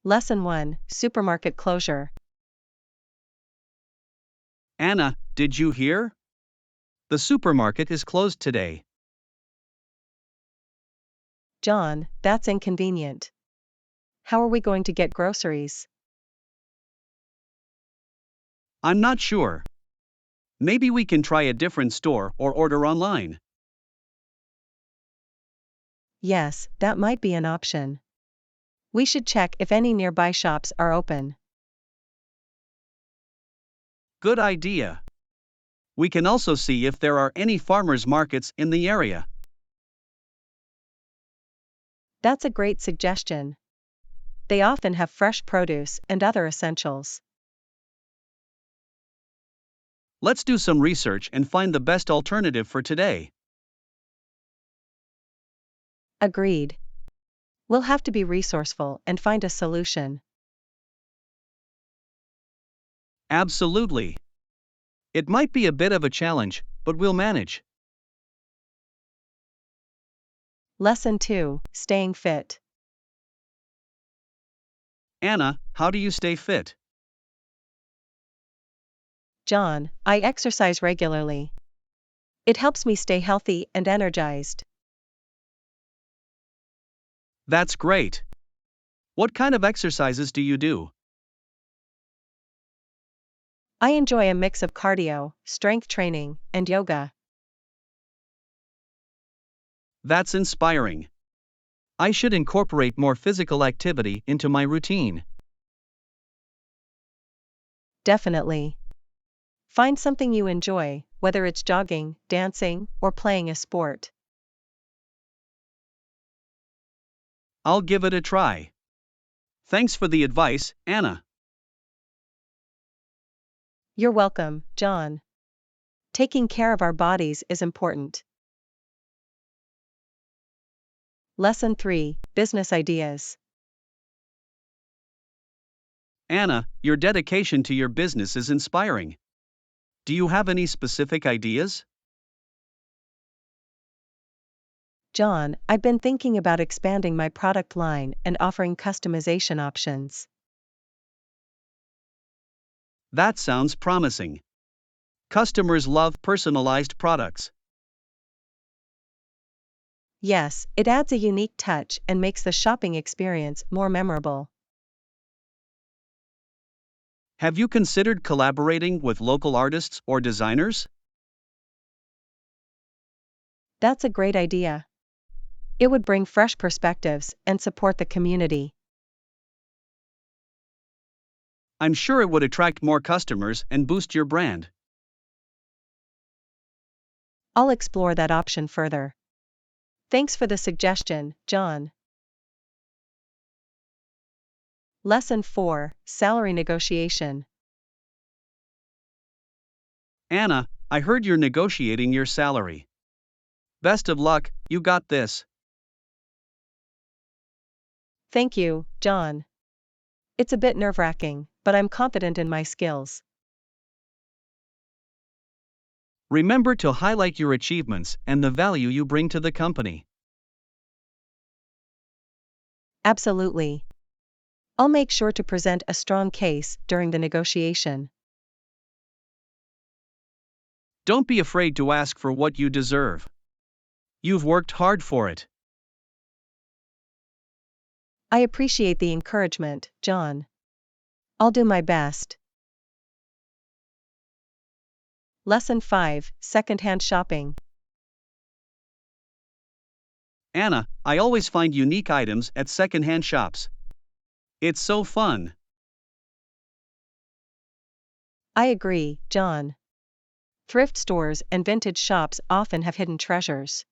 Lesson 1, Supermarket Closure. Anna, did you hear? The supermarket is closed today. John, that's inconvenient. How are we going to get groceries? I'm not sure. Maybe we can try a different store or order online. Yes, that might be an option. We should check if any nearby shops are open. Good idea. We can also see if there are any farmers markets in the area. That's a great suggestion. They often have fresh produce and other essentials. Let's do some research and find the best alternative for today. Agreed. We'll have to be resourceful and find a solution. Absolutely. It might be a bit of a challenge, but we'll manage. Lesson 2, Staying Fit. Anna, how do you stay fit? John, I exercise regularly. It helps me stay healthy and energized. That's great. What kind of exercises do you do? I enjoy a mix of cardio, strength training, and yoga. That's inspiring. I should incorporate more physical activity into my routine. Definitely. Find something you enjoy, whether it's jogging, dancing, or playing a sport. I'll give it a try. Thanks for the advice, Anna. You're welcome, John. Taking care of our bodies is important. Lesson 3, Business Ideas. Anna, your dedication to your business is inspiring. Do you have any specific ideas? John, I've been thinking about expanding my product line and offering customization options. That sounds promising. Customers love personalized products. Yes, it adds a unique touch and makes the shopping experience more memorable. Have you considered collaborating with local artists or designers? That's a great idea. It would bring fresh perspectives and support the community. I'm sure it would attract more customers and boost your brand. I'll explore that option further. Thanks for the suggestion, John. Lesson 4, Salary Negotiation. Anna, I heard you're negotiating your salary. Best of luck, you got this. Thank you, John. It's a bit nerve-wracking, but I'm confident in my skills. Remember to highlight your achievements and the value you bring to the company. Absolutely. I'll make sure to present a strong case during the negotiation. Don't be afraid to ask for what you deserve. You've worked hard for it. I appreciate the encouragement, John. I'll do my best. Lesson 5, Secondhand Shopping. Anna, I always find unique items at secondhand shops. It's so fun. I agree, John. Thrift stores and vintage shops often have hidden treasures.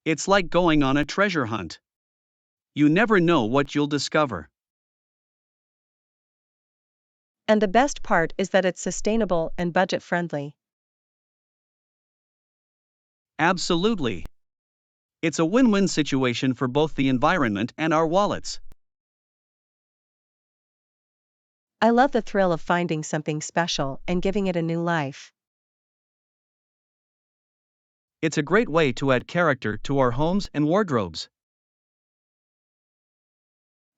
It's like going on a treasure hunt. You never know what you'll discover. And the best part is that it's sustainable and budget-friendly. Absolutely. It's a win-win situation for both the environment and our wallets. I love the thrill of finding something special and giving it a new life. It's a great way to add character to our homes and wardrobes.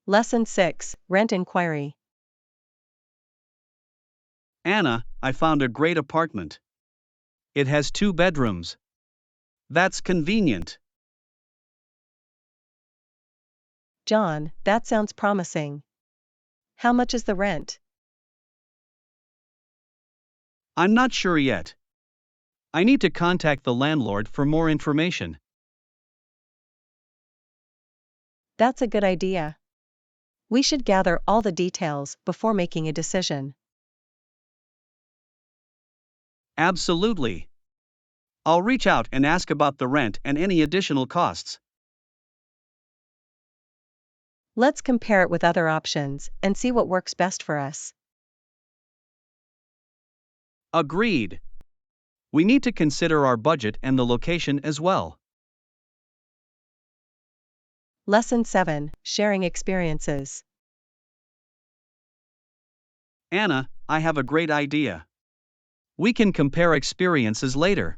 Lesson 6, Rent Inquiry. Anna, I found a great apartment. It has 2 bedrooms. That's convenient. John, that sounds promising. How much is the rent? I'm not sure yet. I need to contact the landlord for more information. That's a good idea. We should gather all the details before making a decision. Absolutely. I'll reach out and ask about the rent and any additional costs. Let's compare it with other options and see what works best for us. Agreed. We need to consider our budget and the location as well. Lesson 7, Sharing Experiences. Anna, I have a great idea. We can compare experiences later.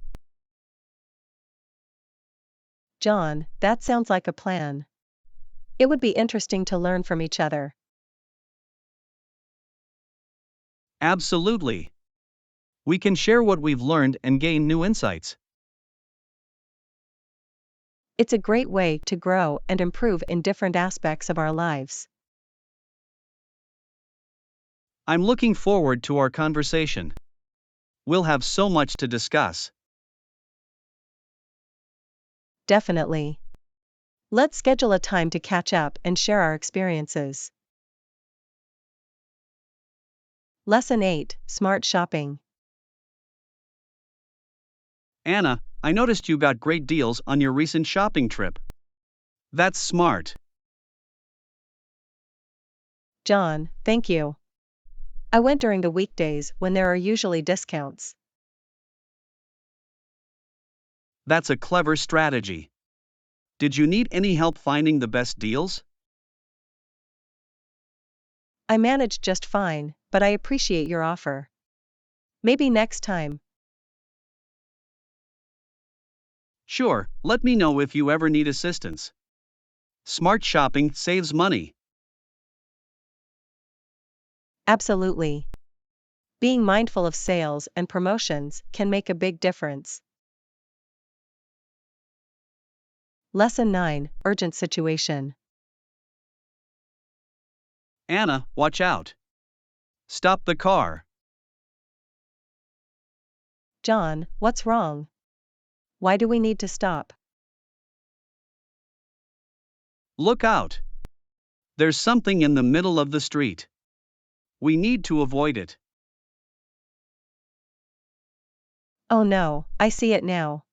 John, that sounds like a plan. It would be interesting to learn from each other. Absolutely. We can share what we've learned and gain new insights. It's a great way to grow and improve in different aspects of our lives. I'm looking forward to our conversation. We'll have so much to discuss. Definitely. Let's schedule a time to catch up and share our experiences. Lesson 8, Smart Shopping. Anna, I noticed you got great deals on your recent shopping trip. That's smart. John, thank you. I went during the weekdays when there are usually discounts. That's a clever strategy. Did you need any help finding the best deals? I managed just fine, but I appreciate your offer. Maybe next time. Sure, let me know if you ever need assistance. Smart shopping saves money. Absolutely. Being mindful of sales and promotions can make a big difference. Lesson 9, Urgent Situation. Anna, watch out. Stop the car. John, what's wrong? Why do we need to stop? Look out. There's something in the middle of the street. We need to avoid it. Oh no, I see it now.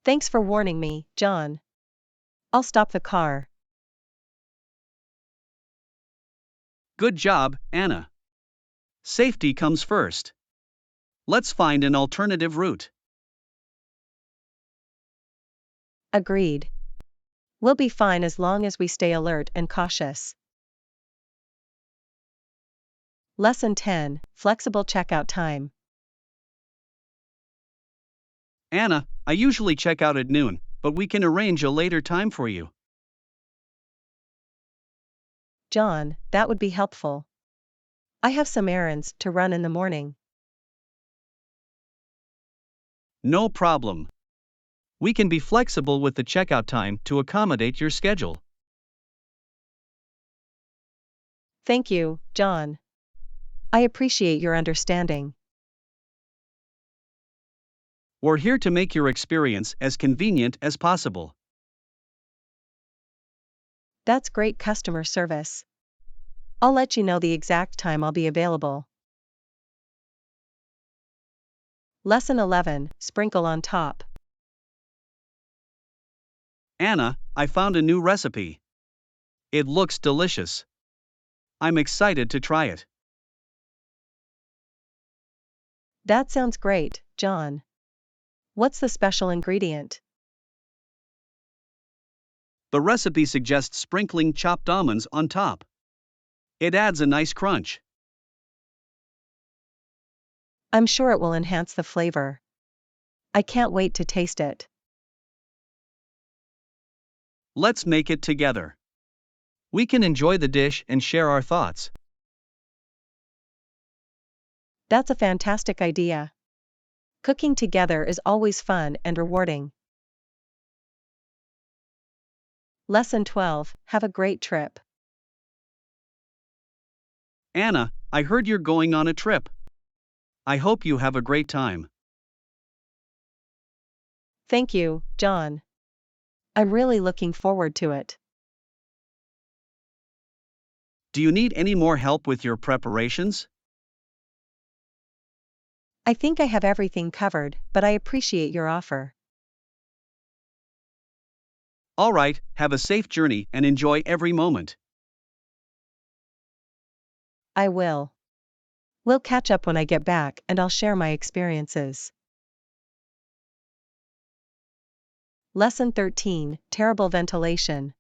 Thanks for warning me, John. I'll stop the car. Good job, Anna. Safety comes first. Let's find an alternative route. Agreed. We'll be fine as long as we stay alert and cautious. Lesson 10, Flexible Checkout Time. Anna, I usually check out at noon, but we can arrange a later time for you. John, that would be helpful. I have some errands to run in the morning. No problem. We can be flexible with the checkout time to accommodate your schedule. Thank you, John. I appreciate your understanding. We're here to make your experience as convenient as possible. That's great customer service. I'll let you know the exact time I'll be available. Lesson 11, Sprinkle on Top. Anna, I found a new recipe. It looks delicious. I'm excited to try it. That sounds great, John. What's the special ingredient? The recipe suggests sprinkling chopped almonds on top. It adds a nice crunch. I'm sure it will enhance the flavor. I can't wait to taste it. Let's make it together. We can enjoy the dish and share our thoughts. That's a fantastic idea. Cooking together is always fun and rewarding. Lesson 12. Have a great trip. Anna, I heard you're going on a trip. I hope you have a great time. Thank you, John. I'm really looking forward to it. Do you need any more help with your preparations? I think I have everything covered, but I appreciate your offer. All right, have a safe journey and enjoy every moment. I will. We'll catch up when I get back and I'll share my experiences. Lesson 13. Terrible ventilation.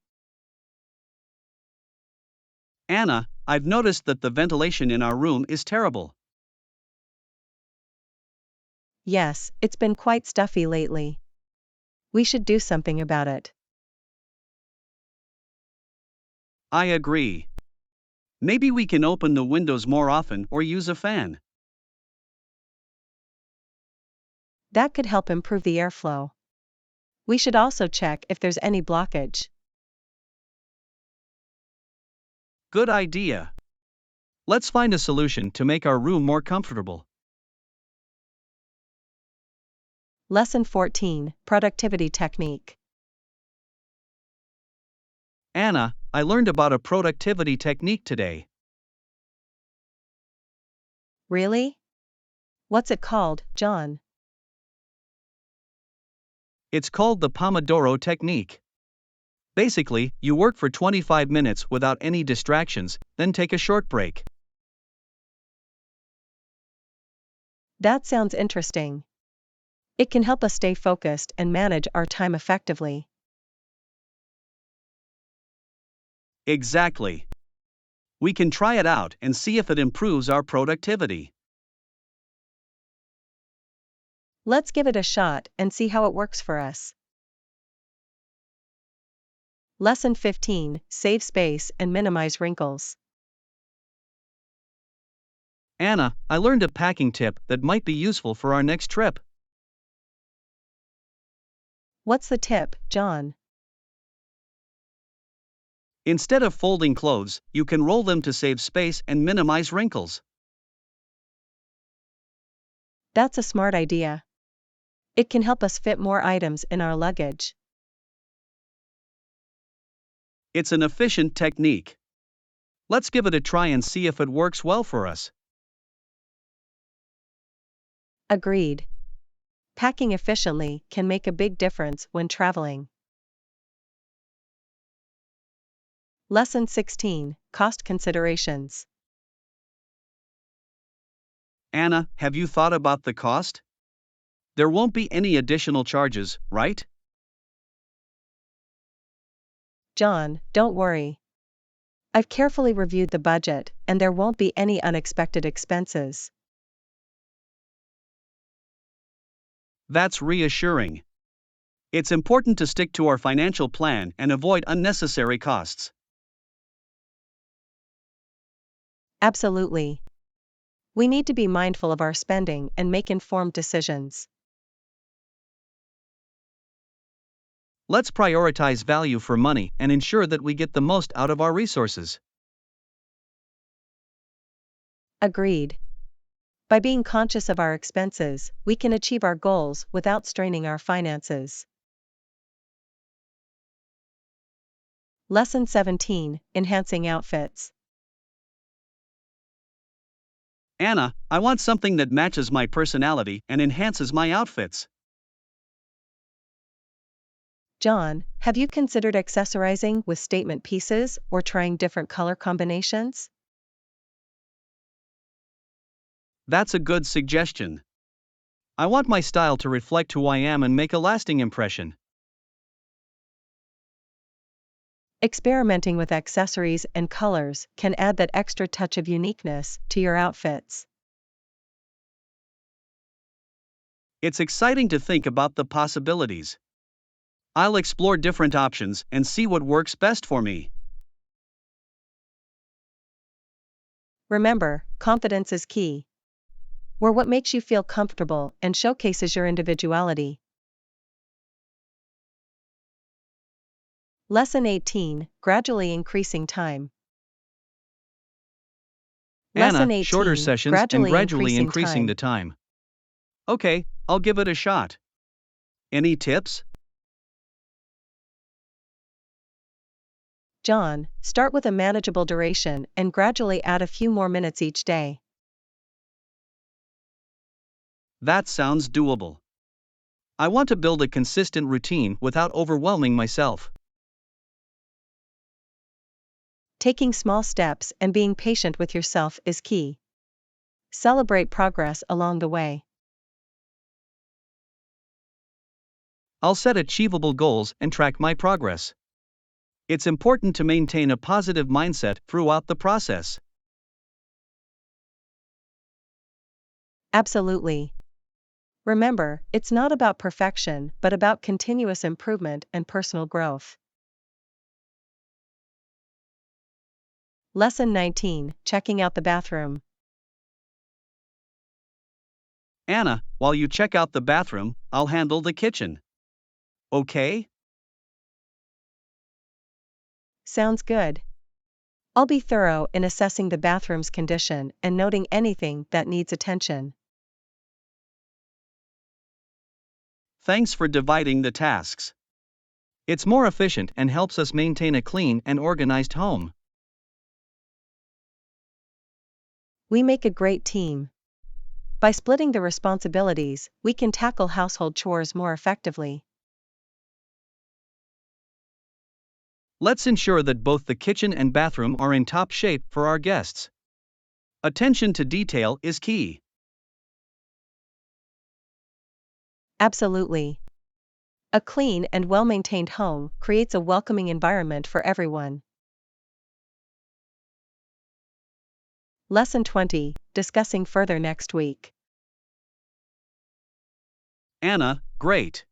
Anna, I've noticed that the ventilation in our room is terrible. Yes, it's been quite stuffy lately. We should do something about it. I agree. Maybe we can open the windows more often or use a fan. That could help improve the airflow. We should also check if there's any blockage. Good idea. Let's find a solution to make our room more comfortable. Lesson 14. Productivity technique. Anna, I learned about a productivity technique today. Really? What's it called, John? It's called the Pomodoro technique. Basically, you work for 25 minutes without any distractions, then take a short break. That sounds interesting. It can help us stay focused and manage our time effectively. Exactly. We can try it out and see if it improves our productivity. Let's give it a shot and see how it works for us. Lesson 15. Save space and minimize wrinkles. Anna, I learned a packing tip that might be useful for our next trip. What's the tip, John? Instead of folding clothes, you can roll them to save space and minimize wrinkles. That's a smart idea. It can help us fit more items in our luggage. It's an efficient technique. Let's give it a try and see if it works well for us. Agreed. Packing efficiently can make a big difference when traveling. Lesson 16. Cost considerations. Anna, have you thought about the cost? There won't be any additional charges, right? John, don't worry. I've carefully reviewed the budget, and there won't be any unexpected expenses. That's reassuring. It's important to stick to our financial plan and avoid unnecessary costs. Absolutely. We need to be mindful of our spending and make informed decisions. Let's prioritize value for money and ensure that we get the most out of our resources. Agreed. By being conscious of our expenses, we can achieve our goals without straining our finances. Lesson 17. Enhancing outfits. Anna, I want something that matches my personality and enhances my outfits. John, have you considered accessorizing with statement pieces or trying different color combinations? That's a good suggestion. I want my style to reflect who I am and make a lasting impression. Experimenting with accessories and colors can add that extra touch of uniqueness to your outfits. It's exciting to think about the possibilities. I'll explore different options and see what works best for me. Remember, confidence is key. Wear what makes you feel comfortable and showcases your individuality. Lesson 18, Gradually Increasing Time. Lesson Anna, shorter 18, sessions and gradually Increasing increasing Time. the time. Okay, I'll give it a shot. Any tips? John, start with a manageable duration and gradually add a few more minutes each day. That sounds doable. I want to build a consistent routine without overwhelming myself. Taking small steps and being patient with yourself is key. Celebrate progress along the way. I'll set achievable goals and track my progress. It's important to maintain a positive mindset throughout the process. Absolutely. Remember, it's not about perfection but about continuous improvement and personal growth. Lesson 19, Checking out the bathroom. Anna, while you check out the bathroom, I'll handle the kitchen. Okay? Sounds good. I'll be thorough in assessing the bathroom's condition and noting anything that needs attention. Thanks for dividing the tasks. It's more efficient and helps us maintain a clean and organized home. We make a great team. By splitting the responsibilities, we can tackle household chores more effectively. Let's ensure that both the kitchen and bathroom are in top shape for our guests. Attention to detail is key. Absolutely. A clean and well-maintained home creates a welcoming environment for everyone. Lesson 20, Discussing further next week. Anna, great.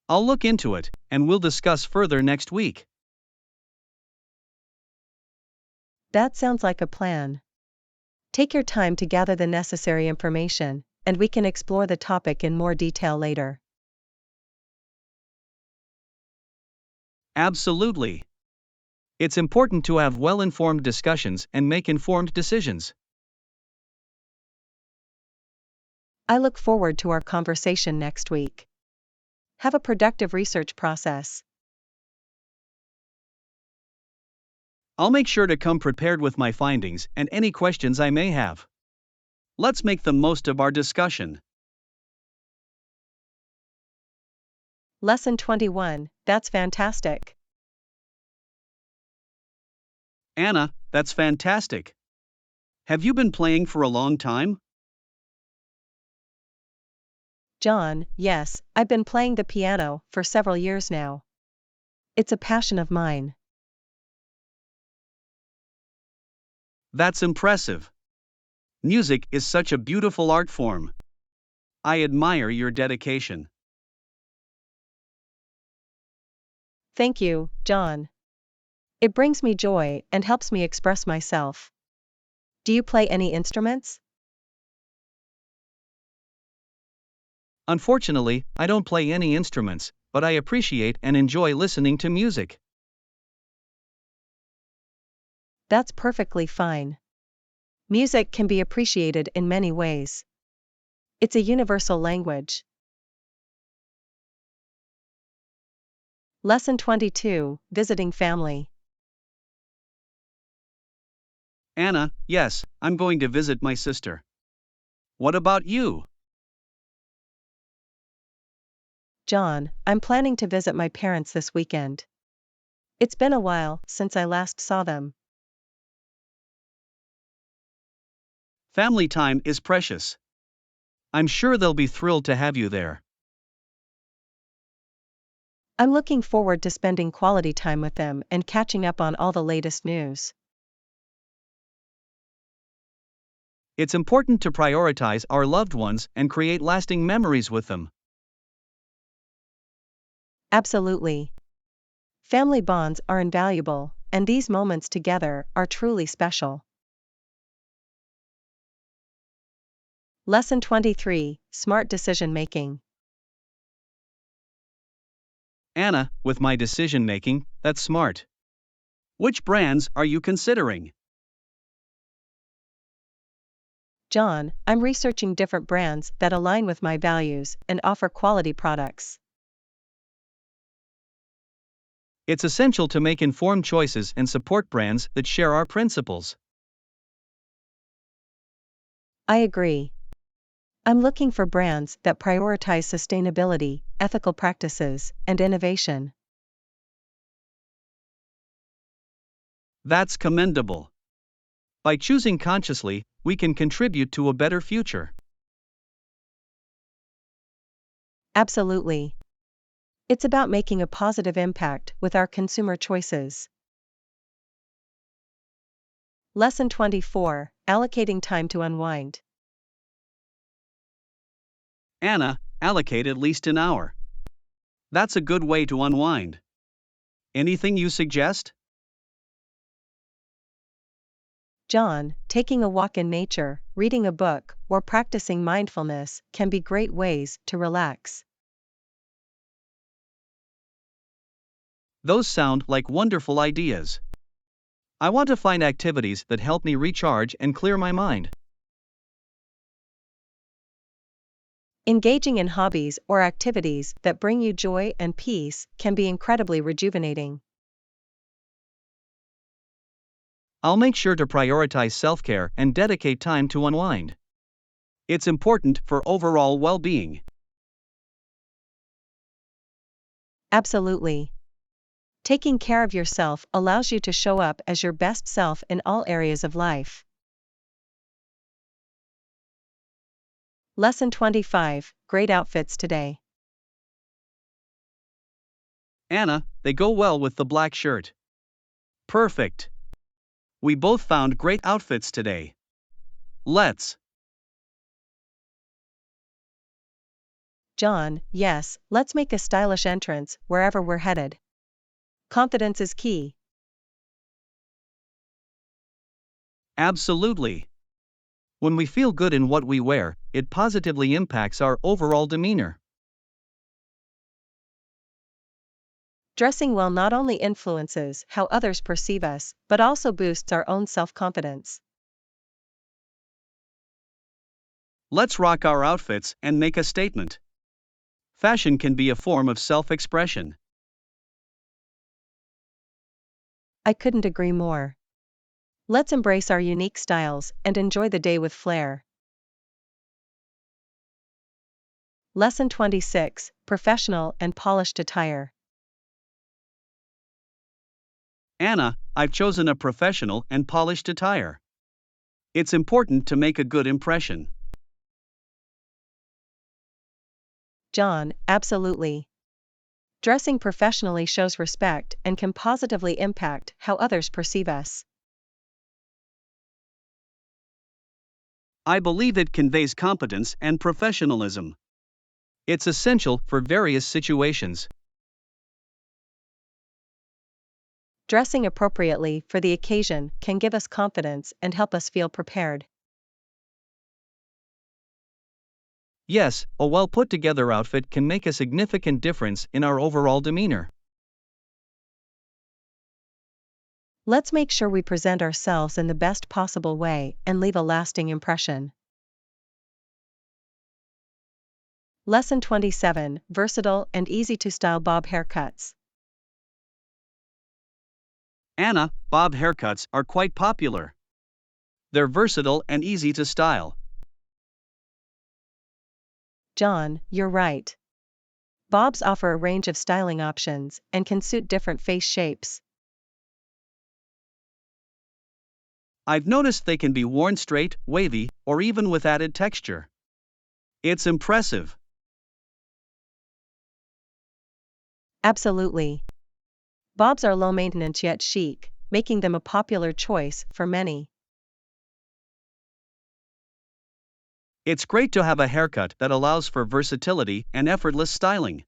I'll look into it, and we'll discuss further next week. That sounds like a plan. Take your time to gather the necessary information, and we can explore the topic in more detail later. Absolutely. It's important to have well-informed discussions and make informed decisions. I look forward to our conversation next week. Have a productive research process. I'll make sure to come prepared with my findings and any questions I may have. Let's make the most of our discussion. Lesson 21, That's fantastic. Anna, that's fantastic. Have you been playing for a long time? John, yes, I've been playing the piano for several years now. It's a passion of mine. That's impressive. Music is such a beautiful art form. I admire your dedication. Thank you, John. It brings me joy and helps me express myself. Do you play any instruments? Unfortunately, I don't play any instruments, but I appreciate and enjoy listening to music. That's perfectly fine. Music can be appreciated in many ways. It's a universal language. Lesson 22, Visiting Family. Anna, yes, I'm going to visit my sister. What about you? John, I'm planning to visit my parents this weekend. It's been a while since I last saw them. Family time is precious. I'm sure they'll be thrilled to have you there. I'm looking forward to spending quality time with them and catching up on all the latest news. It's important to prioritize our loved ones and create lasting memories with them. Absolutely. Family bonds are invaluable, and these moments together are truly special. Lesson 23, Smart Decision Making. Anna, with my decision making, that's smart. Which brands are you considering? John, I'm researching different brands that align with my values and offer quality products. It's essential to make informed choices and support brands that share our principles. I agree. I'm looking for brands that prioritize sustainability, ethical practices, and innovation. That's commendable. By choosing consciously, we can contribute to a better future. Absolutely. It's about making a positive impact with our consumer choices. Lesson 24, Allocating Time to Unwind. Anna, allocate at least an hour. That's a good way to unwind. Anything you suggest? John, taking a walk in nature, reading a book, or practicing mindfulness can be great ways to relax. Those sound like wonderful ideas. I want to find activities that help me recharge and clear my mind. Engaging in hobbies or activities that bring you joy and peace can be incredibly rejuvenating. I'll make sure to prioritize self-care and dedicate time to unwind. It's important for overall well-being. Absolutely. Taking care of yourself allows you to show up as your best self in all areas of life. Lesson 25, Great Outfits Today. Anna, they go well with the black shirt. Perfect. We both found great outfits today. Let's. John, yes, let's make a stylish entrance wherever we're headed. Confidence is key. Absolutely. When we feel good in what we wear, it positively impacts our overall demeanor. Dressing well not only influences how others perceive us, but also boosts our own self-confidence. Let's rock our outfits and make a statement. Fashion can be a form of self-expression. I couldn't agree more. Let's embrace our unique styles and enjoy the day with flair. Lesson 26, Professional and Polished Attire. Anna, I've chosen a professional and polished attire. It's important to make a good impression. John, absolutely. Dressing professionally shows respect and can positively impact how others perceive us. I believe it conveys competence and professionalism. It's essential for various situations. Dressing appropriately for the occasion can give us confidence and help us feel prepared. Yes, a well put together outfit can make a significant difference in our overall demeanor. Let's make sure we present ourselves in the best possible way and leave a lasting impression. Lesson 27, Versatile and Easy to Style Bob Haircuts. Anna, bob haircuts are quite popular. They're versatile and easy to style. John, you're right. Bobs offer a range of styling options and can suit different face shapes. I've noticed they can be worn straight, wavy, or even with added texture. It's impressive. Absolutely. Bobs are low maintenance yet chic, making them a popular choice for many. It's great to have a haircut that allows for versatility and effortless styling.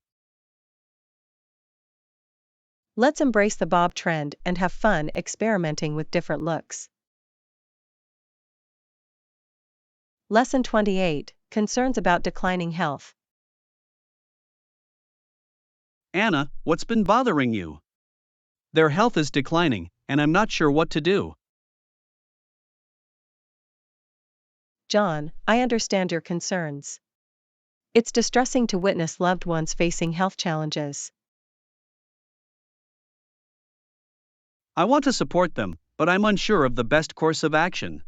Let's embrace the bob trend and have fun experimenting with different looks. Lesson 28, Concerns about declining health. Anna, what's been bothering you? Their health is declining, and I'm not sure what to do. John, I understand your concerns. It's distressing to witness loved ones facing health challenges. I want to support them, but I'm unsure of the best course of action.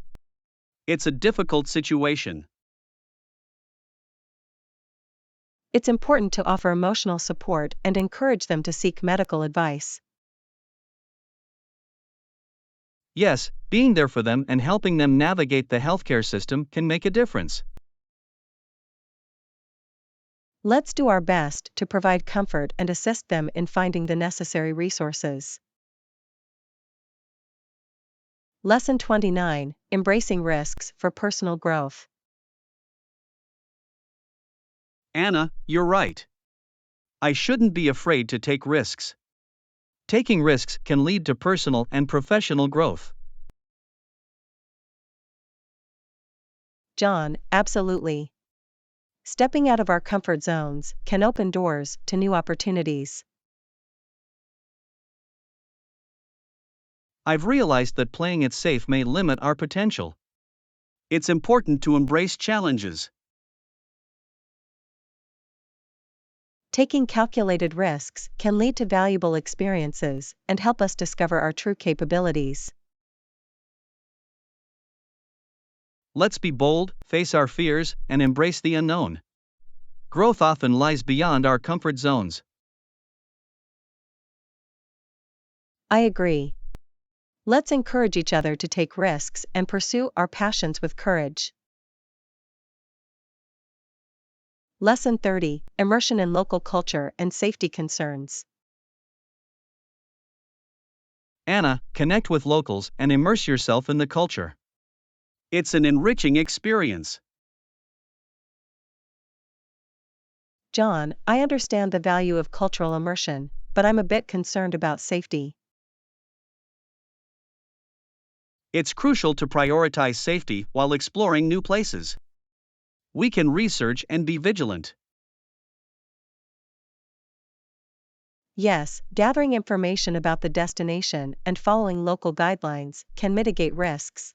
It's a difficult situation. It's important to offer emotional support and encourage them to seek medical advice. Yes, being there for them and helping them navigate the healthcare system can make a difference. Let's do our best to provide comfort and assist them in finding the necessary resources. Lesson 29, Embracing Risks for Personal Growth. Anna, you're right. I shouldn't be afraid to take risks. Taking risks can lead to personal and professional growth. John, absolutely. Stepping out of our comfort zones can open doors to new opportunities. I've realized that playing it safe may limit our potential. It's important to embrace challenges. Taking calculated risks can lead to valuable experiences and help us discover our true capabilities. Let's be bold, face our fears, and embrace the unknown. Growth often lies beyond our comfort zones. I agree. Let's encourage each other to take risks and pursue our passions with courage. Lesson 30, Immersion in Local Culture and Safety Concerns. Anna, connect with locals and immerse yourself in the culture. It's an enriching experience. John, I understand the value of cultural immersion, but I'm a bit concerned about safety. It's crucial to prioritize safety while exploring new places. We can research and be vigilant. Yes, gathering information about the destination and following local guidelines can mitigate risks.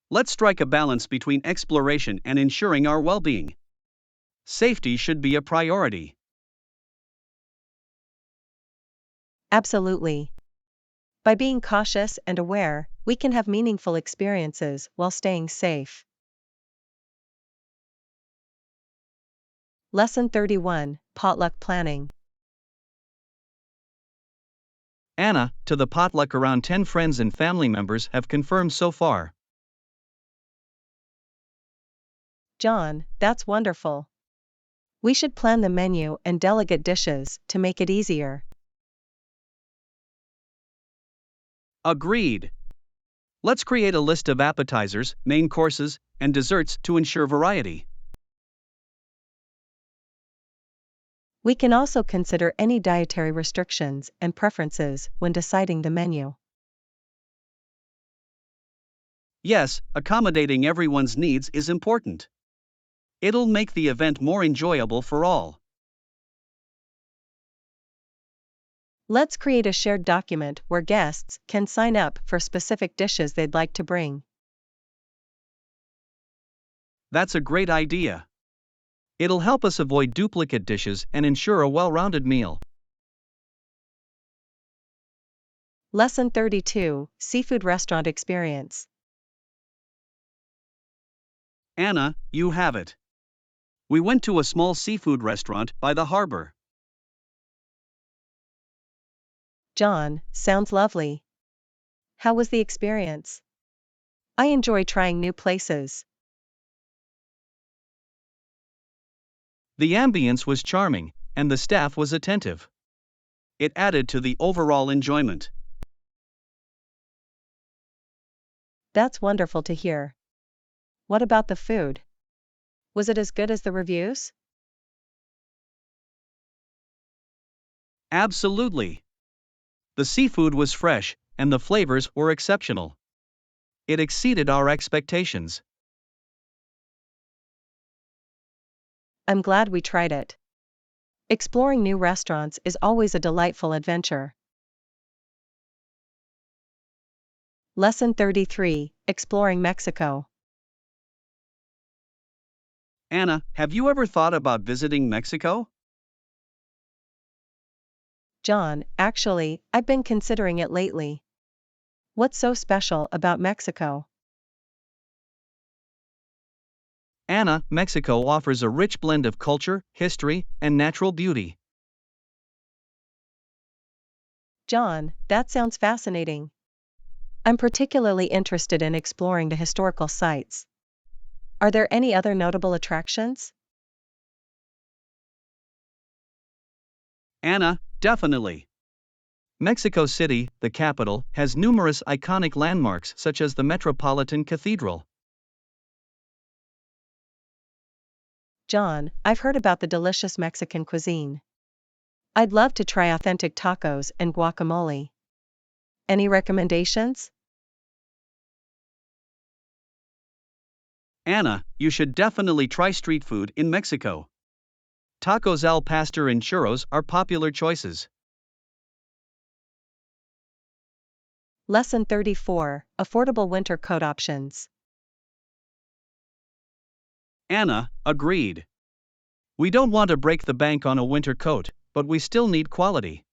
Let's strike a balance between exploration and ensuring our well-being. Safety should be a priority. Absolutely. By being cautious and aware, we can have meaningful experiences while staying safe. Lesson 31, Potluck Planning. Anna, to the potluck, around 10 friends and family members have confirmed so far. John, that's wonderful. We should plan the menu and delegate dishes to make it easier. Agreed. Let's create a list of appetizers, main courses, and desserts to ensure variety. We can also consider any dietary restrictions and preferences when deciding the menu. Yes, accommodating everyone's needs is important. It'll make the event more enjoyable for all. Let's create a shared document where guests can sign up for specific dishes they'd like to bring. That's a great idea. It'll help us avoid duplicate dishes and ensure a well-rounded meal. Lesson 32, Seafood Restaurant Experience. Anna, you have it. We went to a small seafood restaurant by the harbor. John, sounds lovely. How was the experience? I enjoy trying new places. The ambience was charming, and the staff was attentive. It added to the overall enjoyment. That's wonderful to hear. What about the food? Was it as good as the reviews? Absolutely. The seafood was fresh, and the flavors were exceptional. It exceeded our expectations. I'm glad we tried it. Exploring new restaurants is always a delightful adventure. Lesson 33, Exploring Mexico. Anna, have you ever thought about visiting Mexico? John, actually, I've been considering it lately. What's so special about Mexico? Anna, Mexico offers a rich blend of culture, history, and natural beauty. John, that sounds fascinating. I'm particularly interested in exploring the historical sites. Are there any other notable attractions? Anna, definitely. Mexico City, the capital, has numerous iconic landmarks such as the Metropolitan Cathedral. John, I've heard about the delicious Mexican cuisine. I'd love to try authentic tacos and guacamole. Any recommendations? Anna, you should definitely try street food in Mexico. Tacos al pastor and churros are popular choices. Lesson 34, Affordable Winter Coat Options. Anna, agreed. We don't want to break the bank on a winter coat, but we still need quality.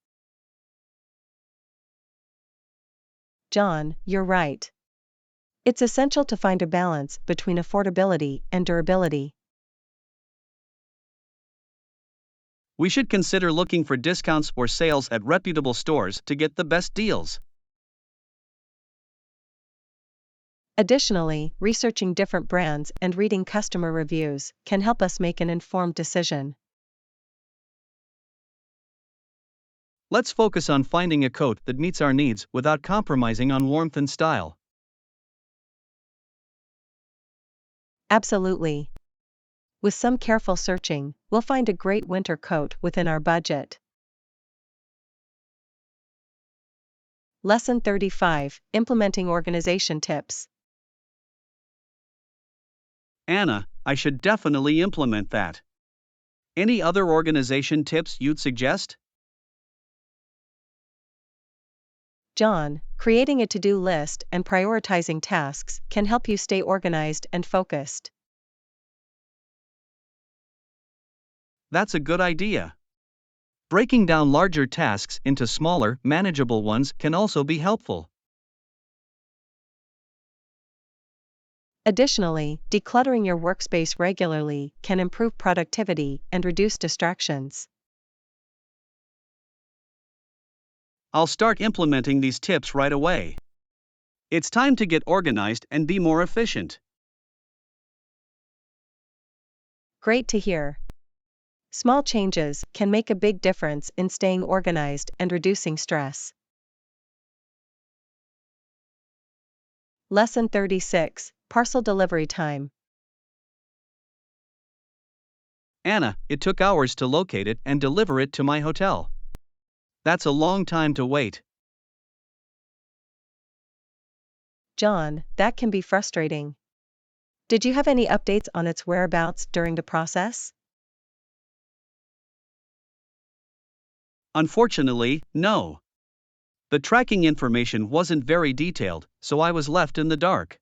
John, you're right. It's essential to find a balance between affordability and durability. We should consider looking for discounts or sales at reputable stores to get the best deals. Additionally, researching different brands and reading customer reviews can help us make an informed decision. Let's focus on finding a coat that meets our needs without compromising on warmth and style. Absolutely. With some careful searching, we'll find a great winter coat within our budget. Lesson 35, Implementing Organization Tips. Anna, I should definitely implement that. Any other organization tips you'd suggest? John, creating a to-do list and prioritizing tasks can help you stay organized and focused. That's a good idea. Breaking down larger tasks into smaller, manageable ones can also be helpful. Additionally, decluttering your workspace regularly can improve productivity and reduce distractions. I'll start implementing these tips right away. It's time to get organized and be more efficient. Great to hear. Small changes can make a big difference in staying organized and reducing stress. Lesson 36, Parcel Delivery Time. Anna, it took hours to locate it and deliver it to my hotel. That's a long time to wait. John, that can be frustrating. Did you have any updates on its whereabouts during the process? Unfortunately, no. The tracking information wasn't very detailed, so I was left in the dark.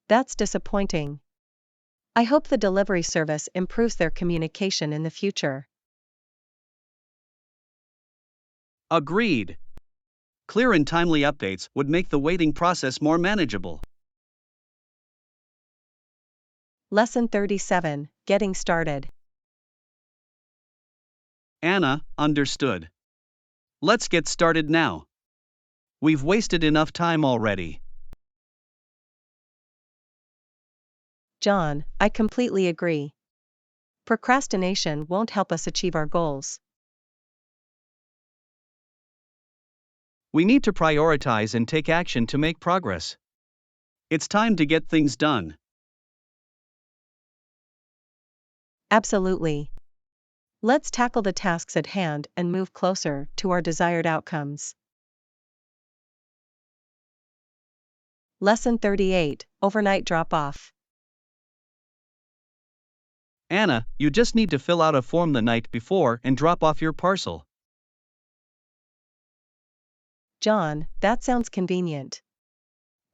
That's disappointing. I hope the delivery service improves their communication in the future. Agreed. Clear and timely updates would make the waiting process more manageable. Lesson 37, Getting Started. Anna, understood. Let's get started now. We've wasted enough time already. John, I completely agree. Procrastination won't help us achieve our goals. We need to prioritize and take action to make progress. It's time to get things done. Absolutely. Let's tackle the tasks at hand and move closer to our desired outcomes. Lesson 38, Overnight Drop-Off. Anna, you just need to fill out a form the night before and drop off your parcel. John, that sounds convenient.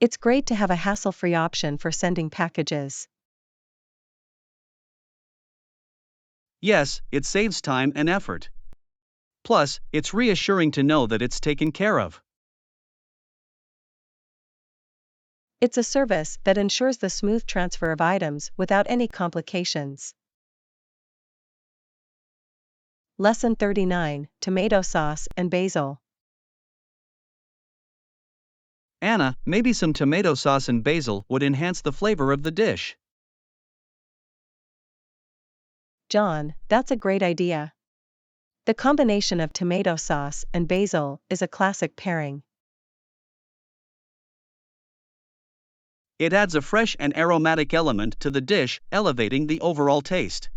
It's great to have a hassle-free option for sending packages. Yes, it saves time and effort. Plus, it's reassuring to know that it's taken care of. It's a service that ensures the smooth transfer of items without any complications. Lesson 39, Tomato Sauce and Basil. Anna, maybe some tomato sauce and basil would enhance the flavor of the dish. John, that's a great idea. The combination of tomato sauce and basil is a classic pairing. It adds a fresh and aromatic element to the dish, elevating the overall taste.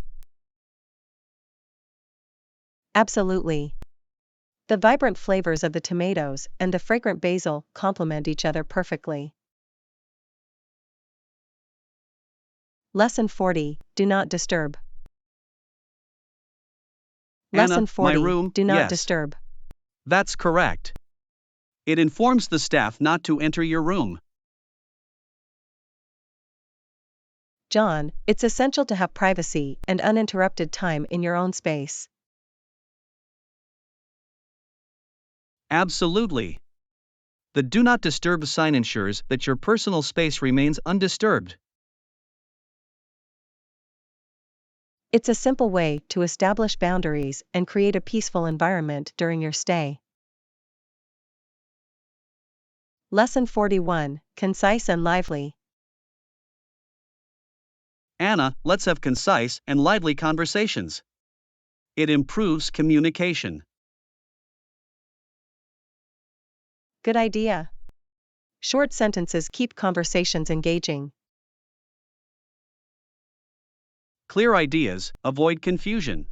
Absolutely. The vibrant flavors of the tomatoes and the fragrant basil complement each other perfectly. Lesson 40, Do Not Disturb. Lesson Anna, 40, my room, Do Not yes. Disturb. That's correct. It informs the staff not to enter your room. John, it's essential to have privacy and uninterrupted time in your own space. Absolutely. The Do Not Disturb sign ensures that your personal space remains undisturbed. It's a simple way to establish boundaries and create a peaceful environment during your stay. Lesson 41, Concise and Lively. Anna, let's have concise and lively conversations. It improves communication. Good idea. Short sentences keep conversations engaging. Clear ideas, avoid confusion.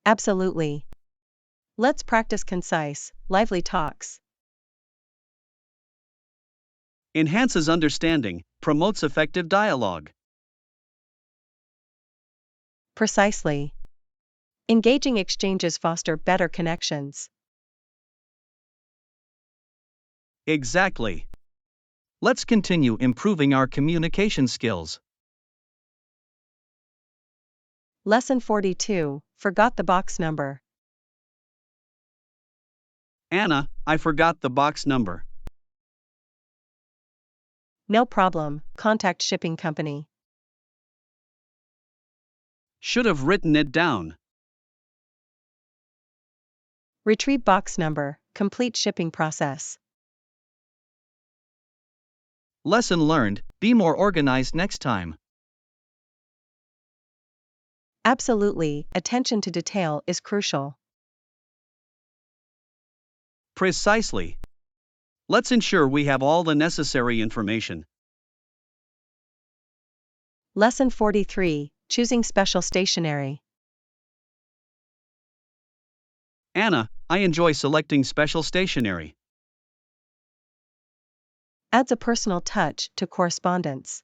Absolutely. Let's practice concise, lively talks. Enhances understanding, promotes effective dialogue. Precisely. Engaging exchanges foster better connections. Exactly. Let's continue improving our communication skills. Lesson 42, Forgot the box number. Anna, I forgot the box number. No problem, contact shipping company. Should have written it down. Retrieve box number, complete shipping process. Lesson learned, be more organized next time. Absolutely, attention to detail is crucial. Precisely. Let's ensure we have all the necessary information. Lesson 43, Choosing Special Stationery. Anna, I enjoy selecting special stationery. Adds a personal touch to correspondence.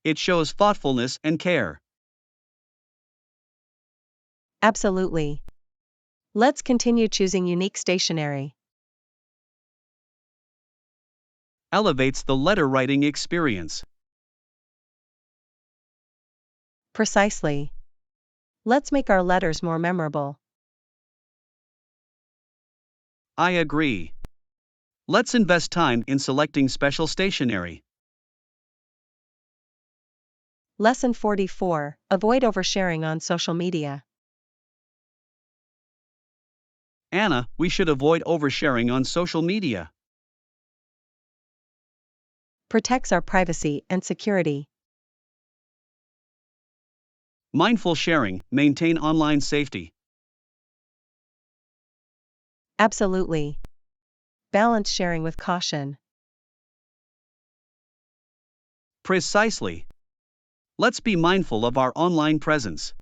It shows thoughtfulness and care. Absolutely. Let's continue choosing unique stationery. Elevates the letter writing experience. Precisely. Let's make our letters more memorable. I agree. Let's invest time in selecting special stationery. Lesson 44, Avoid oversharing on social media. Anna, we should avoid oversharing on social media. Protects our privacy and security. Mindful sharing, maintain online safety. Absolutely. Balance sharing with caution. Precisely. Let's be mindful of our online presence.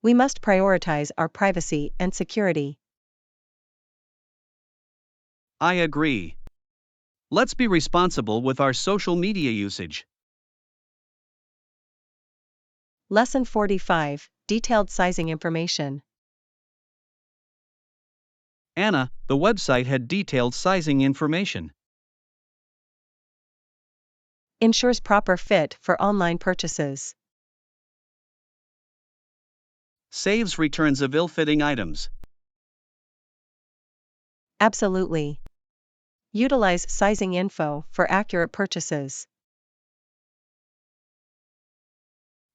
We must prioritize our privacy and security. I agree. Let's be responsible with our social media usage. Lesson 45, Detailed Sizing Information. Anna, the website had detailed sizing information. Ensures proper fit for online purchases. Saves returns of ill-fitting items. Absolutely. Utilize sizing info for accurate purchases.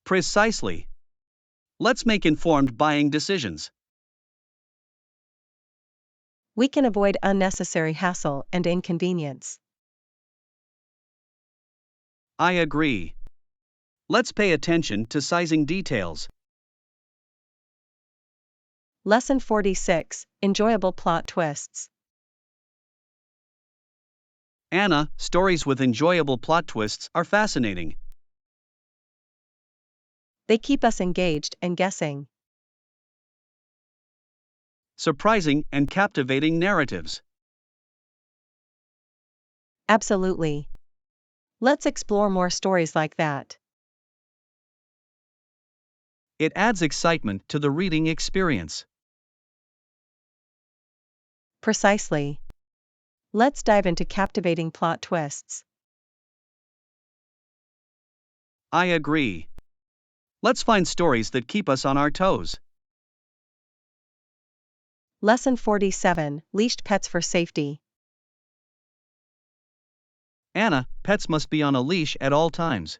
Precisely. Let's make informed buying decisions. We can avoid unnecessary hassle and inconvenience. I agree. Let's pay attention to sizing details. Lesson 46, Enjoyable Plot Twists. Anna, stories with enjoyable plot twists are fascinating. They keep us engaged and guessing. Surprising and captivating narratives. Absolutely. Let's explore more stories like that. It adds excitement to the reading experience. Precisely. Let's dive into captivating plot twists. I agree. Let's find stories that keep us on our toes. Lesson 47, Leashed Pets for Safety. Anna, pets must be on a leash at all times.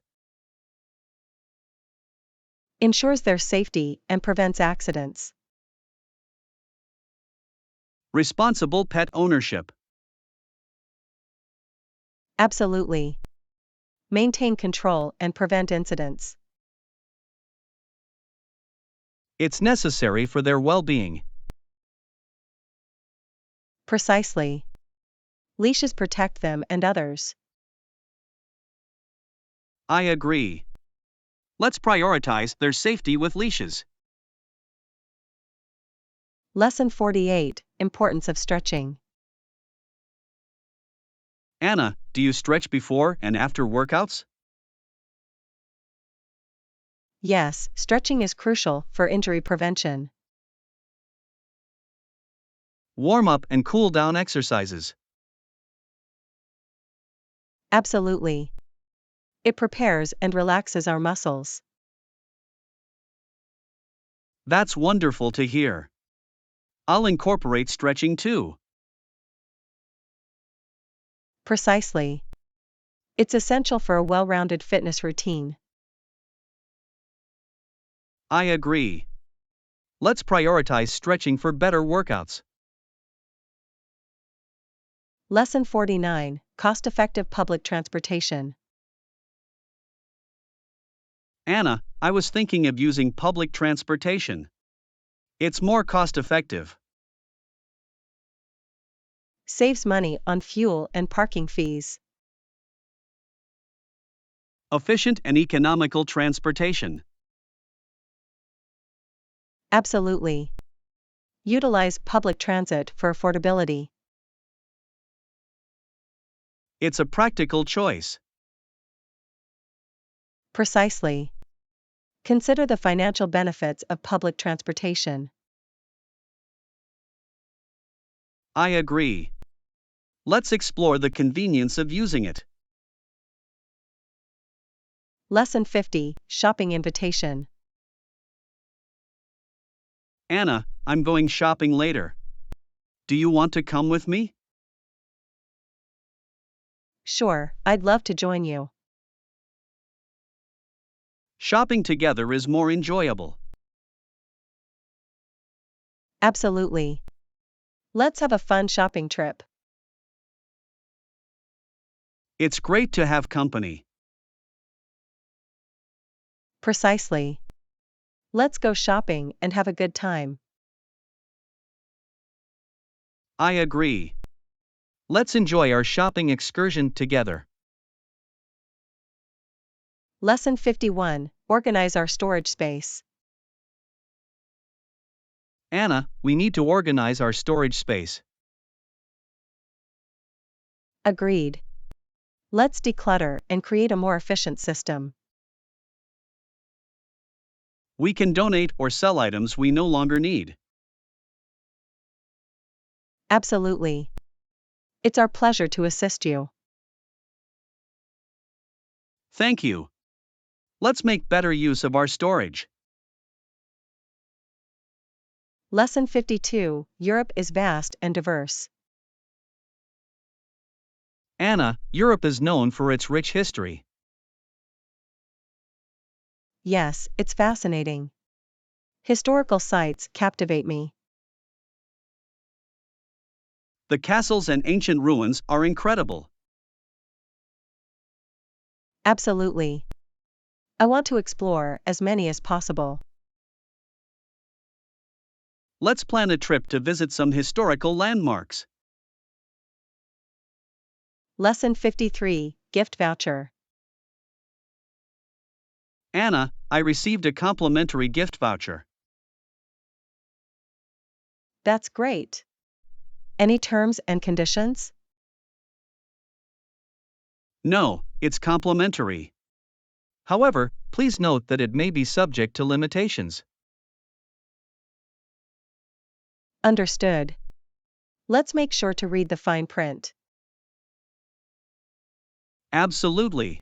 Ensures their safety and prevents accidents. Responsible pet ownership. Absolutely. Maintain control and prevent incidents. It's necessary for their well-being. Precisely. Leashes protect them and others. I agree. Let's prioritize their safety with leashes. Lesson 48, Importance of Stretching. Anna, do you stretch before and after workouts? Yes, stretching is crucial for injury prevention. Warm-up and cool-down exercises. Absolutely. It prepares and relaxes our muscles. That's wonderful to hear. I'll incorporate stretching too. Precisely. It's essential for a well-rounded fitness routine. I agree. Let's prioritize stretching for better workouts. Lesson 49, Cost-Effective Public Transportation. Anna, I was thinking of using public transportation. It's more cost-effective. Saves money on fuel and parking fees. Efficient and economical transportation. Absolutely. Utilize public transit for affordability. It's a practical choice. Precisely. Consider the financial benefits of public transportation. I agree. Let's explore the convenience of using it. Lesson 50, Shopping Invitation. Anna, I'm going shopping later. Do you want to come with me? Sure, I'd love to join you. Shopping together is more enjoyable. Absolutely. Let's have a fun shopping trip. It's great to have company. Precisely. Let's go shopping and have a good time. I agree. Let's enjoy our shopping excursion together. Lesson 51, Organize our storage space. Anna, we need to organize our storage space. Agreed. Let's declutter and create a more efficient system. We can donate or sell items we no longer need. Absolutely. It's our pleasure to assist you. Thank you. Let's make better use of our storage. Lesson 52, Europe is vast and diverse. Anna, Europe is known for its rich history. Yes, it's fascinating. Historical sites captivate me. The castles and ancient ruins are incredible. Absolutely. I want to explore as many as possible. Let's plan a trip to visit some historical landmarks. Lesson 53, Gift Voucher. Anna, I received a complimentary gift voucher. That's great. Any terms and conditions? No, it's complimentary. However, please note that it may be subject to limitations. Understood. Let's make sure to read the fine print. Absolutely.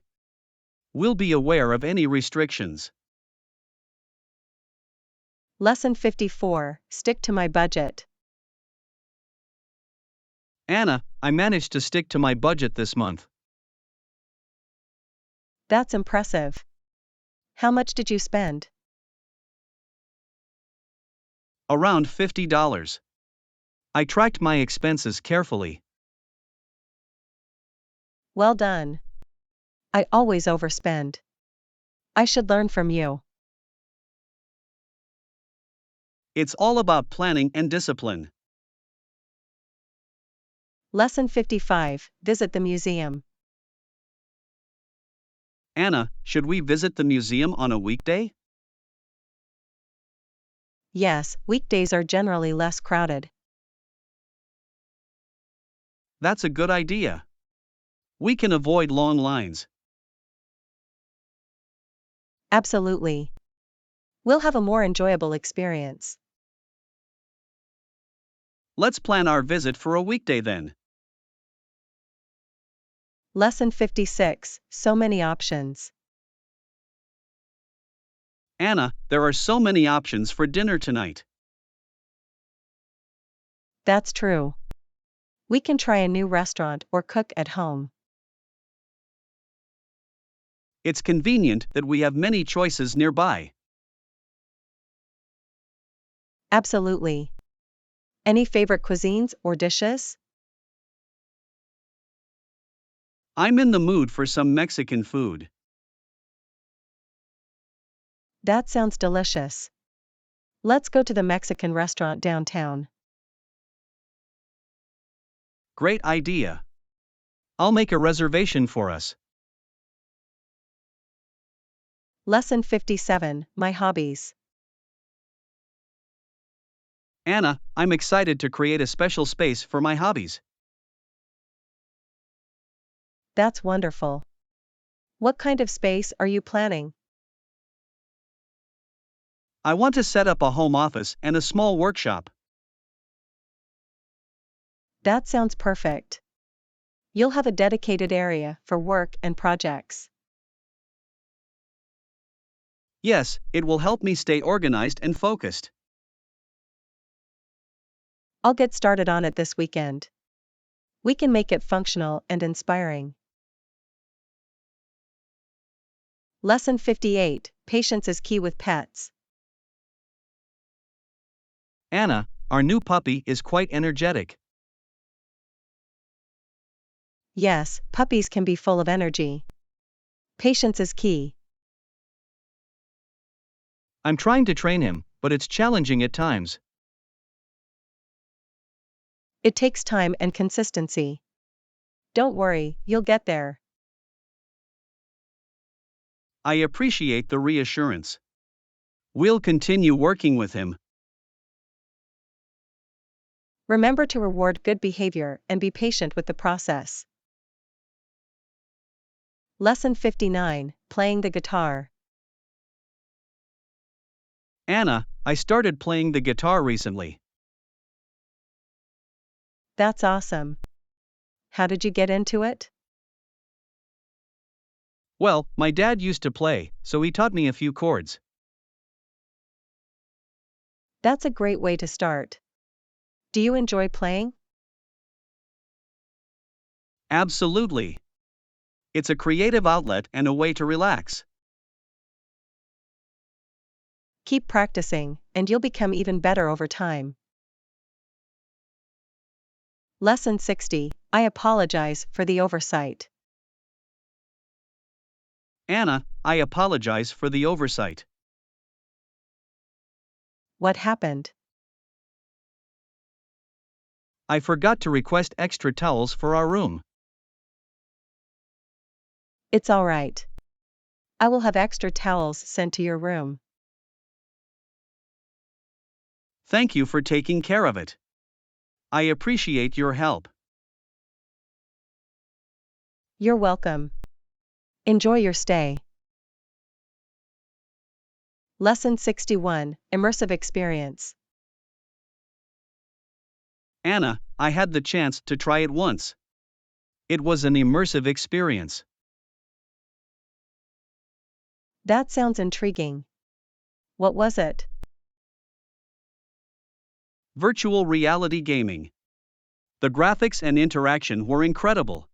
We'll be aware of any restrictions. Lesson 54, Stick to my budget. Anna, I managed to stick to my budget this month. That's impressive. How much did you spend? Around $50. I tracked my expenses carefully. Well done. I always overspend. I should learn from you. It's all about planning and discipline. Lesson 55, Visit the museum. Anna, should we visit the museum on a weekday? Yes, weekdays are generally less crowded. That's a good idea. We can avoid long lines. Absolutely. We'll have a more enjoyable experience. Let's plan our visit for a weekday then. Lesson 56, So many options. Anna, there are so many options for dinner tonight. That's true. We can try a new restaurant or cook at home. It's convenient that we have many choices nearby. Absolutely. Any favorite cuisines or dishes? I'm in the mood for some Mexican food. That sounds delicious. Let's go to the Mexican restaurant downtown. Great idea. I'll make a reservation for us. Lesson 57, My Hobbies. Anna, I'm excited to create a special space for my hobbies. That's wonderful. What kind of space are you planning? I want to set up a home office and a small workshop. That sounds perfect. You'll have a dedicated area for work and projects. Yes, it will help me stay organized and focused. I'll get started on it this weekend. We can make it functional and inspiring. Lesson 58, Patience is key with pets. Anna, our new puppy is quite energetic. Yes, puppies can be full of energy. Patience is key. I'm trying to train him, but it's challenging at times. It takes time and consistency. Don't worry, you'll get there. I appreciate the reassurance. We'll continue working with him. Remember to reward good behavior and be patient with the process. Lesson 59, Playing the Guitar. Anna, I started playing the guitar recently. That's awesome. How did you get into it? Well, my dad used to play, so he taught me a few chords. That's a great way to start. Do you enjoy playing? Absolutely. It's a creative outlet and a way to relax. Keep practicing, and you'll become even better over time. Lesson 60, I apologize for the oversight. Anna, I apologize for the oversight. What happened? I forgot to request extra towels for our room. It's all right. I will have extra towels sent to your room. Thank you for taking care of it. I appreciate your help. You're welcome. Enjoy your stay. Lesson 61, Immersive Experience. Anna, I had the chance to try it once. It was an immersive experience. That sounds intriguing. What was it? Virtual reality gaming. The graphics and interaction were incredible.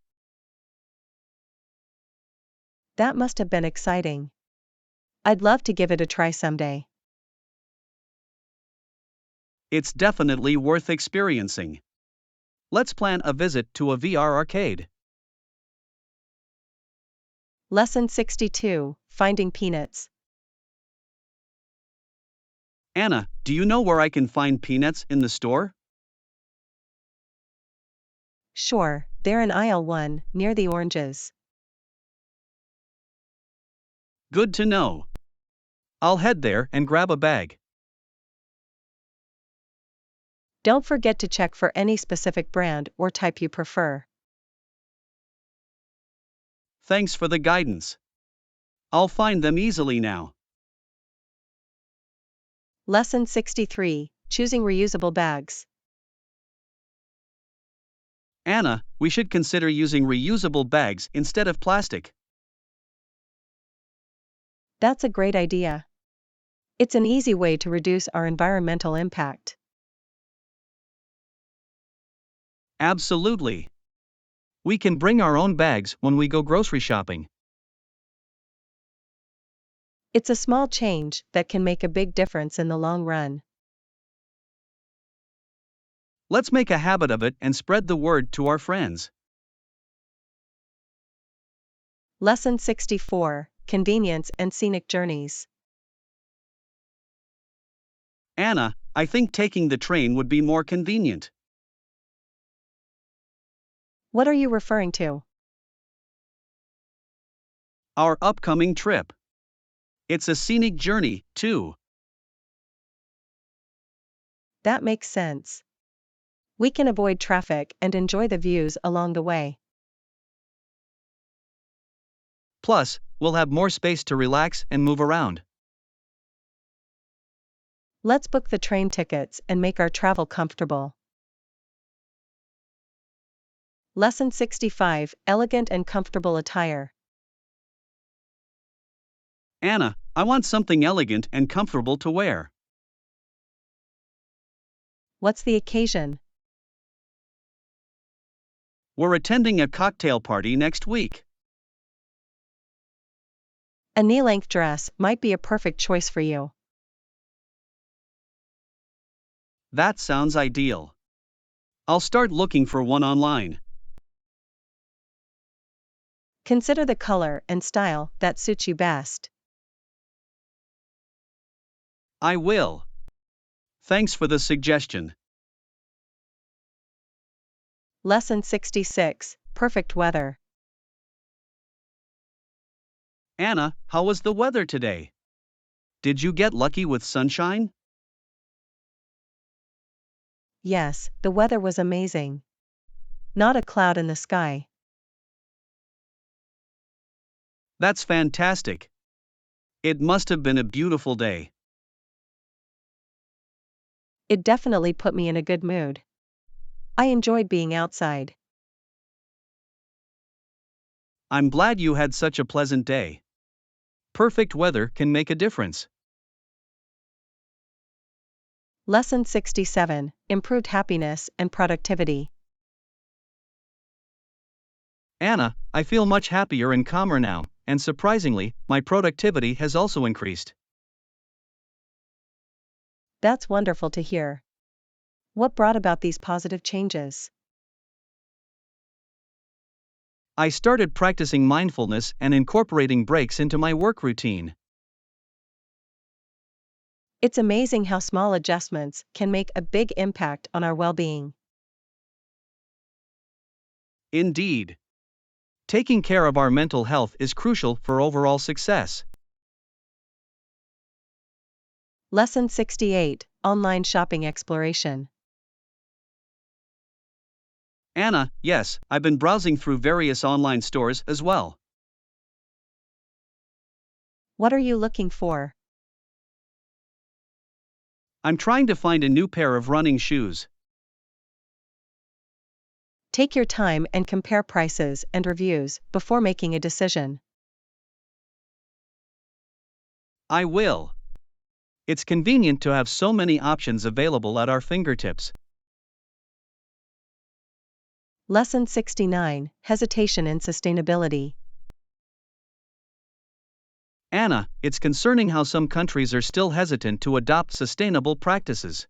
That must have been exciting. I'd love to give it a try someday. It's definitely worth experiencing. Let's plan a visit to a VR arcade. Lesson 62, Finding Peanuts. Anna, do you know where I can find peanuts in the store? Sure, they're in aisle 1, near the oranges. Good to know. I'll head there and grab a bag. Don't forget to check for any specific brand or type you prefer. Thanks for the guidance. I'll find them easily now. Lesson 63, Choosing Reusable Bags. Anna, we should consider using reusable bags instead of plastic. That's a great idea. It's an easy way to reduce our environmental impact. Absolutely. We can bring our own bags when we go grocery shopping. It's a small change that can make a big difference in the long run. Let's make a habit of it and spread the word to our friends. Lesson 64, Convenience and Scenic Journeys. Anna, I think taking the train would be more convenient. What are you referring to? Our upcoming trip. It's a scenic journey, too. That makes sense. We can avoid traffic and enjoy the views along the way. Plus, we'll have more space to relax and move around. Let's book the train tickets and make our travel comfortable. Lesson 65, Elegant and Comfortable Attire. Anna, I want something elegant and comfortable to wear. What's the occasion? We're attending a cocktail party next week. A knee-length dress might be a perfect choice for you. That sounds ideal. I'll start looking for one online. Consider the color and style that suits you best. I will. Thanks for the suggestion. Lesson 66, Perfect Weather. Anna, how was the weather today? Did you get lucky with sunshine? Yes, the weather was amazing. Not a cloud in the sky. That's fantastic. It must have been a beautiful day. It definitely put me in a good mood. I enjoyed being outside. I'm glad you had such a pleasant day. Perfect weather can make a difference. Lesson 67: Improved happiness and productivity. Anna, I feel much happier and calmer now, and surprisingly, my productivity has also increased. That's wonderful to hear. What brought about these positive changes? I started practicing mindfulness and incorporating breaks into my work routine. It's amazing how small adjustments can make a big impact on our well-being. Indeed. Taking care of our mental health is crucial for overall success. Lesson 68: Online shopping exploration. Anna, yes, I've been browsing through various online stores as well. What are you looking for? I'm trying to find a new pair of running shoes. Take your time and compare prices and reviews before making a decision. I will. It's convenient to have so many options available at our fingertips. Lesson 69: Hesitation in sustainability. Anna, it's concerning how some countries are still hesitant to adopt sustainable practices.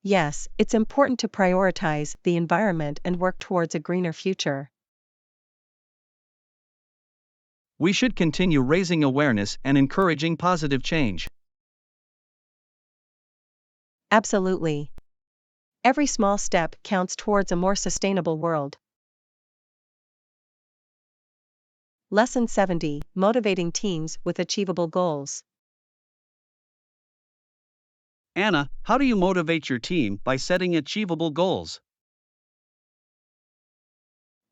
Yes, it's important to prioritize the environment and work towards a greener future. We should continue raising awareness and encouraging positive change. Absolutely. Every small step counts towards a more sustainable world. Lesson 70: Motivating teams with achievable goals. Anna, how do you motivate your team by setting achievable goals?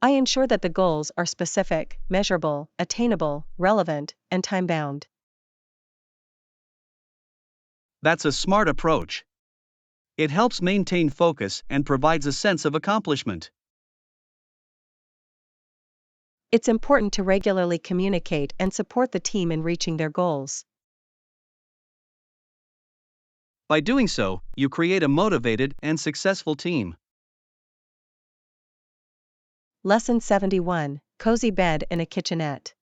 I ensure that the goals are specific, measurable, attainable, relevant, and time-bound. That's a smart approach. It helps maintain focus and provides a sense of accomplishment. It's important to regularly communicate and support the team in reaching their goals. By doing so, you create a motivated and successful team. Lesson 71: Cozy bed in a kitchenette.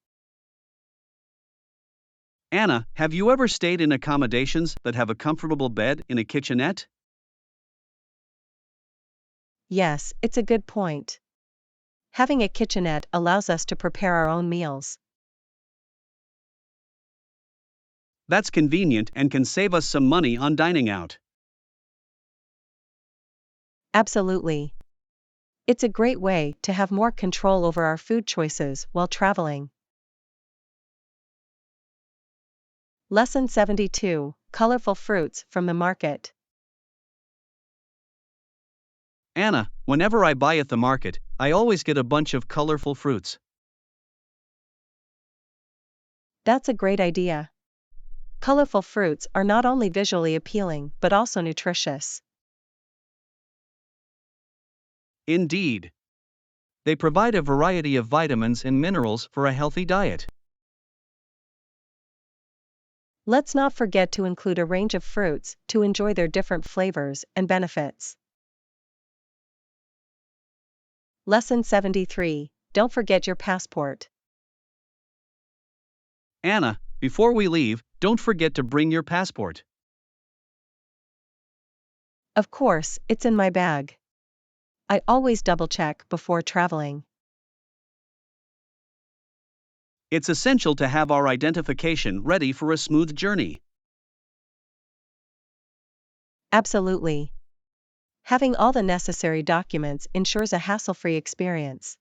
Anna, have you ever stayed in accommodations that have a comfortable bed in a kitchenette? Yes, it's a good point. Having a kitchenette allows us to prepare our own meals. That's convenient and can save us some money on dining out. Absolutely. It's a great way to have more control over our food choices while traveling. Lesson 72: Colorful fruits from the market. Anna, whenever I buy at the market, I always get a bunch of colorful fruits. That's a great idea. Colorful fruits are not only visually appealing but also nutritious. Indeed. They provide a variety of vitamins and minerals for a healthy diet. Let's not forget to include a range of fruits to enjoy their different flavors and benefits. Lesson 73: Don't forget your passport. Anna, before we leave, don't forget to bring your passport. Of course, it's in my bag. I always double-check before traveling. It's essential to have our identification ready for a smooth journey. Absolutely. Having all the necessary documents ensures a hassle-free experience.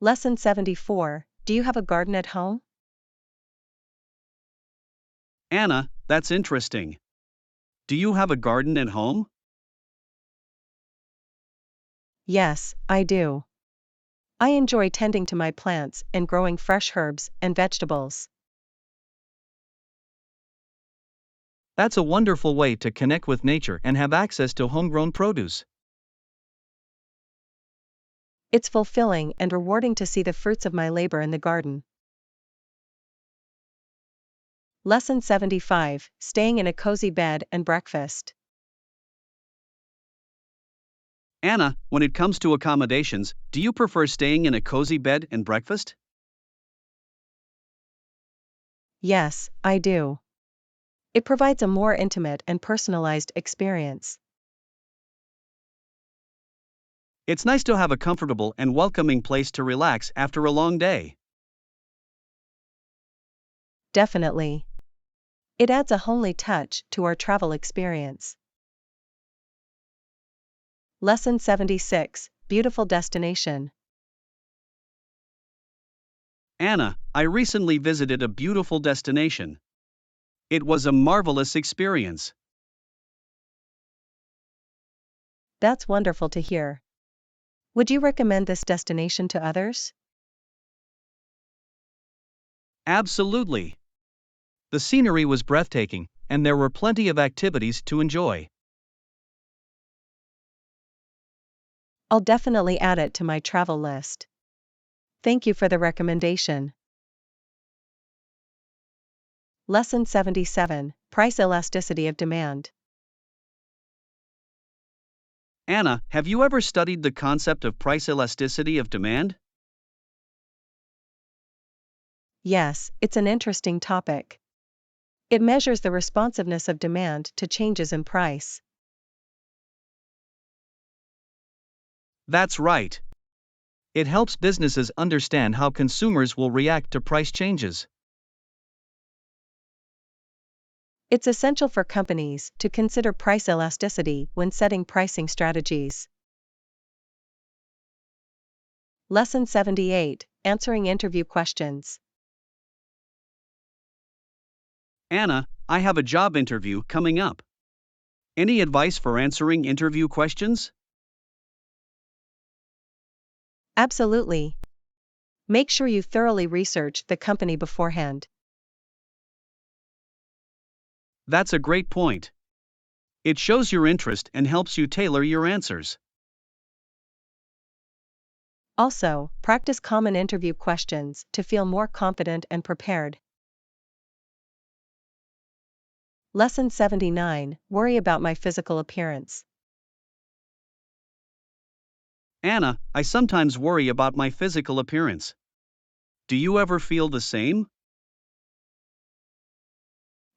Lesson 74: Do you have a garden at home? Anna, that's interesting. Do you have a garden at home? Yes, I do. I enjoy tending to my plants and growing fresh herbs and vegetables. That's a wonderful way to connect with nature and have access to homegrown produce. It's fulfilling and rewarding to see the fruits of my labor in the garden. Lesson 75, Staying in a Cozy Bed and Breakfast. Anna, when it comes to accommodations, do you prefer staying in a cozy bed and breakfast? Yes, I do. It provides a more intimate and personalized experience. It's nice to have a comfortable and welcoming place to relax after a long day. Definitely. It adds a homely touch to our travel experience. Lesson 76, Beautiful Destination. Anna, I recently visited a beautiful destination. It was a marvelous experience. That's wonderful to hear. Would you recommend this destination to others? Absolutely. The scenery was breathtaking, and there were plenty of activities to enjoy. I'll definitely add it to my travel list. Thank you for the recommendation. Lesson 77, Price Elasticity of Demand. Anna, have you ever studied the concept of price elasticity of demand? Yes, it's an interesting topic. It measures the responsiveness of demand to changes in price. That's right. It helps businesses understand how consumers will react to price changes. It's essential for companies to consider price elasticity when setting pricing strategies. Lesson 78, Answering Interview Questions. Anna, I have a job interview coming up. Any advice for answering interview questions? Absolutely. Make sure you thoroughly research the company beforehand. That's a great point. It shows your interest and helps you tailor your answers. Also, practice common interview questions to feel more confident and prepared. Lesson 79, Worry about my physical appearance. Anna, I sometimes worry about my physical appearance. Do you ever feel the same?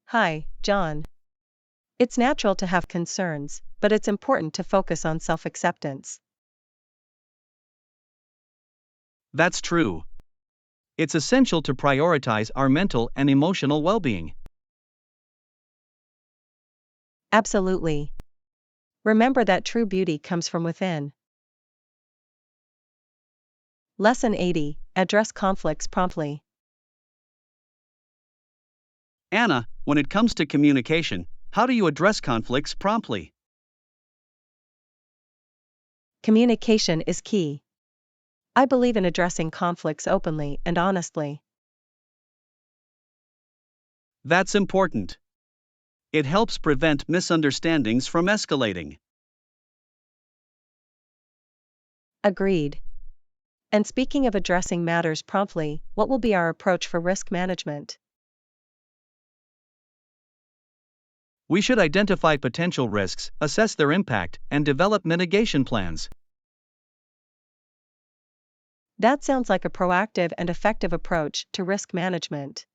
Hi, John. It's natural to have concerns, but it's important to focus on self-acceptance. That's true. It's essential to prioritize our mental and emotional well-being. Absolutely. Remember that true beauty comes from within. Lesson 80, Address conflicts promptly. Anna, when it comes to communication, how do you address conflicts promptly? Communication is key. I believe in addressing conflicts openly and honestly. That's important. It helps prevent misunderstandings from escalating. Agreed. And speaking of addressing matters promptly, what will be our approach for risk management? We should identify potential risks, assess their impact, and develop mitigation plans. That sounds like a proactive and effective approach to risk management.